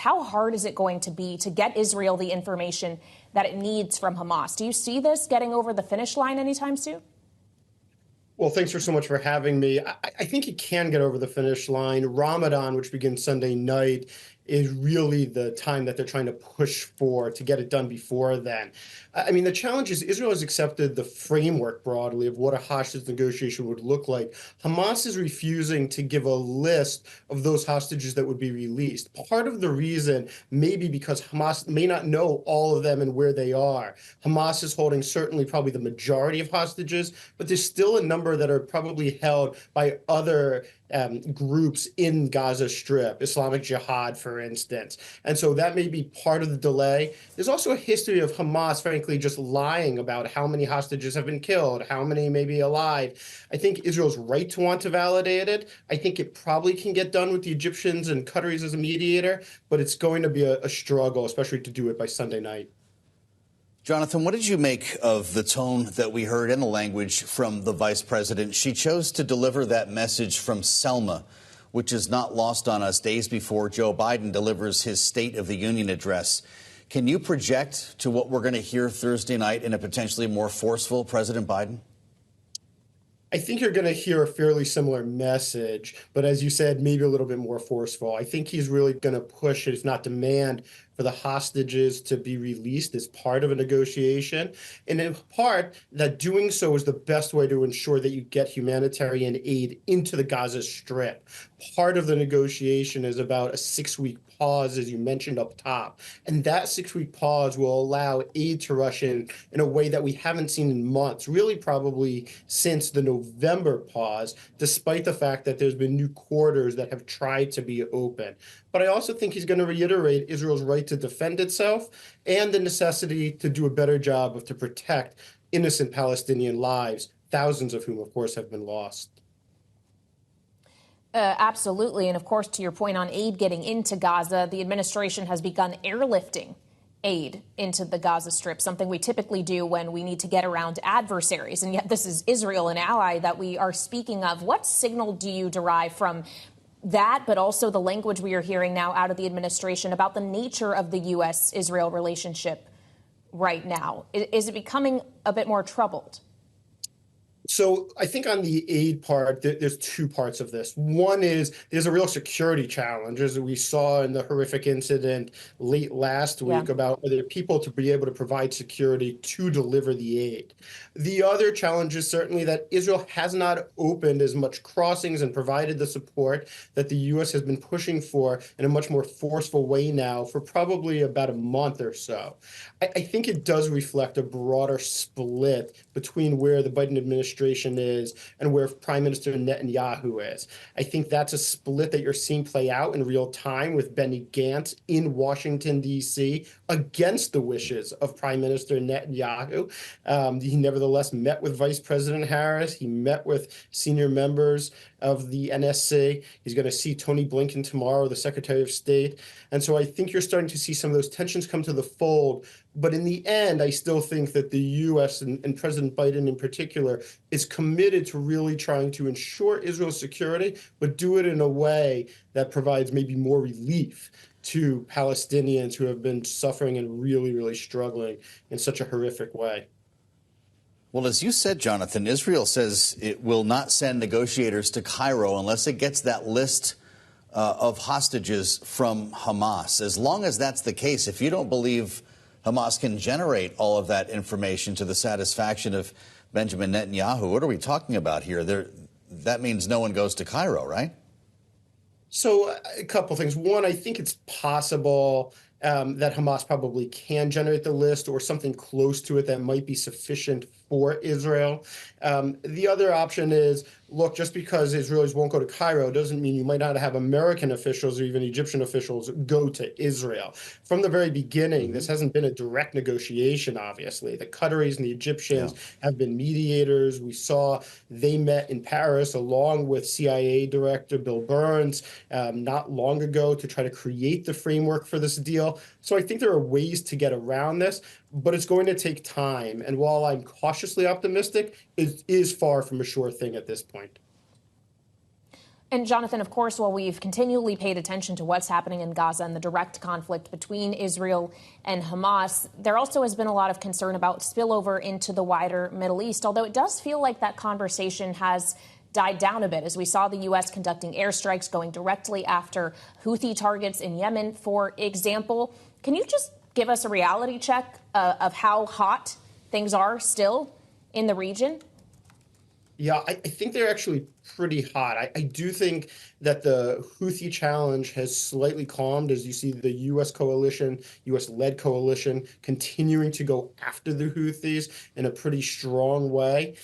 How hard is it going to be to get Israel the information that it needs from Hamas? Do you see this getting over the finish line anytime soon? Well, thanks so much for having me. I think it can get over the finish line. Ramadan, which begins Sunday night, is really the time that they're trying to push for to get it done before then. I mean, the challenge is Israel has accepted the framework broadly of what a hostage negotiation would look like. Hamas is refusing to give a list of those hostages that would be released. Part of the reason may be because Hamas may not know all of them and where they are. Hamas is holding certainly probably the majority of hostages, but there's still a number that are probably held by other groups in Gaza Strip, Islamic Jihad, for instance. And so that may be part of the delay. There's also a history of Hamas, frankly, just lying about how many hostages have been killed, how many may be alive. I think Israel's right to want to validate it. I think it probably can get done with the Egyptians and Qataris as a mediator, but it's going to be a struggle, especially to do it by Sunday night. Jonathan, what did you make of the tone that we heard and the language from the vice president? She chose to deliver that message from Selma, which is not lost on us, days before Joe Biden delivers his State of the Union address. Can you project to what we're going to hear Thursday night in a potentially more forceful President Biden? I think you're going to hear a fairly similar message, but as you said, maybe a little bit more forceful. I think he's really going to push, if not demand, for the hostages to be released as part of a negotiation. And in part, that doing so is the best way to ensure that you get humanitarian aid into the Gaza Strip. Part of the negotiation is about a 6-week pause, as you mentioned up top. And that 6-week pause will allow aid to rush in a way that we haven't seen in months, really probably since the November pause, despite the fact that there's been new quarters that have tried to be open. But I also think he's going to reiterate Israel's right to defend itself and the necessity to do a better job to protect innocent Palestinian lives, thousands of whom, of course, have been lost. Absolutely. And of course, to your point on aid getting into Gaza, the administration has begun airlifting aid into the Gaza Strip, something we typically do when we need to get around adversaries. And yet this is Israel, an ally that we are speaking of. What signal do you derive from that, but also the language we are hearing now out of the administration about the nature of the U.S.-Israel relationship right now? Is it becoming a bit more troubled? So I think on the aid part, there's two parts of this. One is there's a real security challenge, as we saw in the horrific incident late last week about whether people to be able to provide security to deliver the aid. The other challenge is certainly that Israel has not opened as much crossings and provided the support that the U.S. has been pushing for in a much more forceful way now for probably about a month or so. I think it does reflect a broader split between where the Biden administration is and where Prime Minister Netanyahu is. I think that's a split that you're seeing play out in real time with Benny Gantz in Washington, D.C., against the wishes of Prime Minister Netanyahu. He nevertheless met with Vice President Harris. He met with senior members of the NSC. He's going to see Tony Blinken tomorrow, the Secretary of State. And so I think you're starting to see some of those tensions come to the fold. But in the end, I still think that the U.S. and President Biden in particular is committed to really trying to ensure Israel's security, but do it in a way that provides maybe more relief to Palestinians who have been suffering and really, really struggling in such a horrific way. Well, as you said, Jonathan, Israel says it will not send negotiators to Cairo unless it gets that list of hostages from Hamas. As long as that's the case, if you don't believe Hamas can generate all of that information to the satisfaction of Benjamin Netanyahu, what are we talking about here? That means no one goes to Cairo, right? So a couple things. One, I think it's possible that Hamas probably can generate the list or something close to it that might be sufficient for Israel. The other option is, look, just because Israelis won't go to Cairo doesn't mean you might not have American officials or even Egyptian officials go to Israel. From the very beginning, this hasn't been a direct negotiation, obviously. The Qataris and the Egyptians have been mediators. We saw they met in Paris along with CIA Director Bill Burns not long ago to try to create the framework for this deal. So I think there are ways to get around this, but it's going to take time. And while I'm cautiously optimistic, it is far from a sure thing at this point. And Jonathan, of course, while we've continually paid attention to what's happening in Gaza and the direct conflict between Israel and Hamas, there also has been a lot of concern about spillover into the wider Middle East, although it does feel like that conversation has died down a bit as we saw the U.S. conducting airstrikes going directly after Houthi targets in Yemen, for example. Can you just give us a reality check of how hot things are still in the region? Yeah, I think they're actually pretty hot. I do think that the Houthi challenge has slightly calmed as you see the U.S. coalition, U.S.-led coalition, continuing to go after the Houthis in a pretty strong way.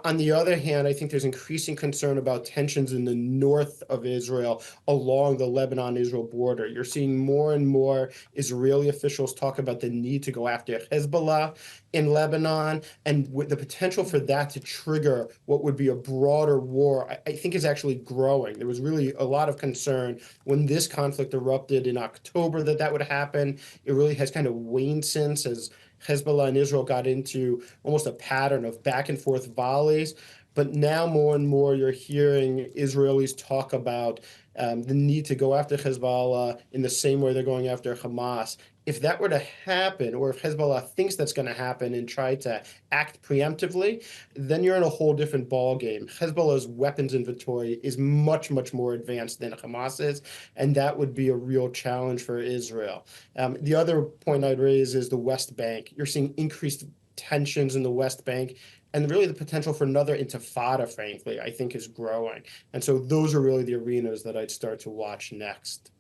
On the other hand, I think there's increasing concern about tensions in the north of Israel along the Lebanon-Israel border. You're seeing more and more Israeli officials talk about the need to go after Hezbollah in Lebanon, and with the potential for that to trigger what would be a broader war, I think is actually growing. There was really a lot of concern when this conflict erupted in October that would happen. It really has kind of waned since, as Hezbollah and Israel got into almost a pattern of back and forth volleys. But now more and more you're hearing Israelis talk about the need to go after Hezbollah in the same way they're going after Hamas. If that were to happen, or if Hezbollah thinks that's going to happen and try to act preemptively, then you're in a whole different ballgame. Hezbollah's weapons inventory is much, much more advanced than Hamas's, and that would be a real challenge for Israel. The other point I'd raise is the West Bank. You're seeing increased tensions in the West Bank, and really the potential for another intifada, frankly, I think is growing. And so those are really the arenas that I'd start to watch next.